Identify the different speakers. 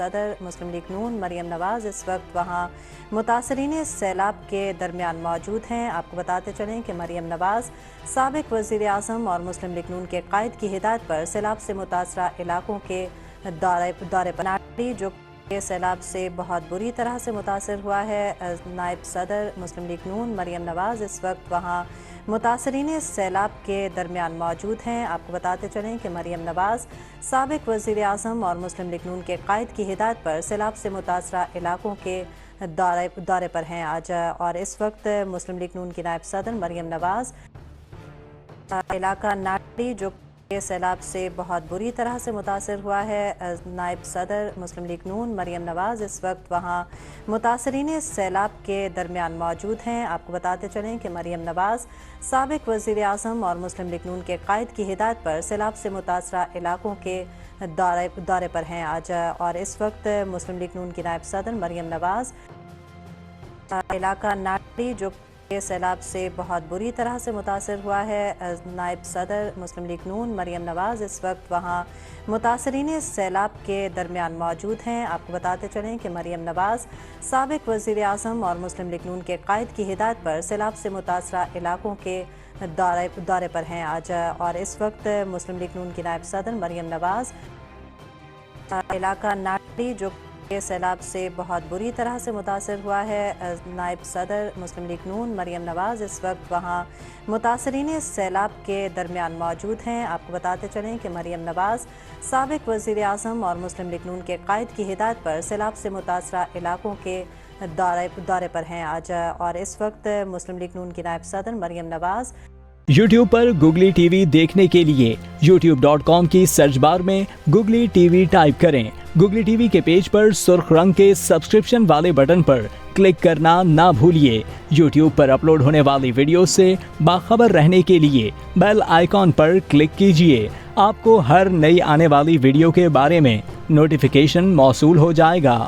Speaker 1: صدر مسلم لیگ نون مریم نواز اس وقت وہاں متاثرین سیلاب کے درمیان موجود ہیں۔ آپ کو بتاتے چلیں کہ مریم نواز سابق وزیر اعظم اور مسلم لیگ نون کے قائد کی ہدایت پر سیلاب سے متاثرہ علاقوں کے دورے پر ناٹی جو سیلاب سے بہت بری طرح سے متاثر ہوا ہے۔ نائب صدر مسلم لیگ نون مریم نواز اس وقت وہاں متاثرین سیلاب کے درمیان موجود ہیں۔ آپ کو بتاتے چلیں کہ مریم نواز سابق وزیر اعظم اور مسلم لیگ نون کے قائد کی ہدایت پر سیلاب سے متاثرہ علاقوں کے دورے پر ہیں آج، اور اس وقت مسلم لیگ نون کی نائب صدر مریم نواز علاقہ ناٹی جو سیلاب سے بہت بری طرح سے متاثر ہوا ہے۔ نائب صدر مسلم لیگ نون مریم نواز اس وقت وہاں متاثرین سیلاب کے درمیان موجود ہیں۔ آپ کو بتاتے چلیں کہ مریم نواز سابق وزیر اعظم اور مسلم لیگ نون کے قائد کی ہدایت پر سیلاب سے متاثرہ علاقوں کے دورے پر ہیں آج، اور اس وقت مسلم لیگ نون کی نائب صدر مریم نواز علاقہ ناٹی جو سیلاب سے بہت بری طرح سے متاثر ہوا ہے۔ نائب صدر مسلم لیگ نون مریم نواز اس وقت وہاں متاثرین سیلاب کے درمیان موجود ہیں۔ آپ کو بتاتے چلیں کہ مریم نواز سابق وزیر اعظم اور مسلم لیگ نون کے قائد کی ہدایت پر سیلاب سے متاثرہ علاقوں کے دورے پر ہیں آج، اور اس وقت مسلم لیگ نون کی نائب صدر مریم نواز علاقہ ناٹی جو سیلاب سے بہت بری طرح سے متاثر ہوا ہے۔ نائب صدر مسلم لیگ نون مریم نواز اس وقت وہاں متاثرین سیلاب کے درمیان موجود ہیں۔ آپ کو بتاتے چلیں کہ مریم نواز سابق وزیر اعظم اور مسلم لیگ نون کے قائد کی ہدایت پر سیلاب سے متاثرہ علاقوں کے دورے پر ہیں آج، اور اس وقت مسلم لیگ نون کی نائب صدر مریم نواز
Speaker 2: یوٹیوب پر گوگلی ٹی وی دیکھنے کے لیے youtube.com کی سرچ بار میں گوگلی ٹی وی ٹائپ کریں۔ گوگلی ٹی وی کے پیج پر سرخ رنگ کے سبسکرپشن والے بٹن پر کلک کرنا نہ بھولیے۔ یوٹیوب پر اپلوڈ ہونے والی ویڈیو سے باخبر رہنے کے لیے بیل آئیکن پر کلک کیجیے۔ آپ کو ہر نئی آنے والی ویڈیو کے بارے میں نوٹیفیکیشن موصول ہو جائے گا۔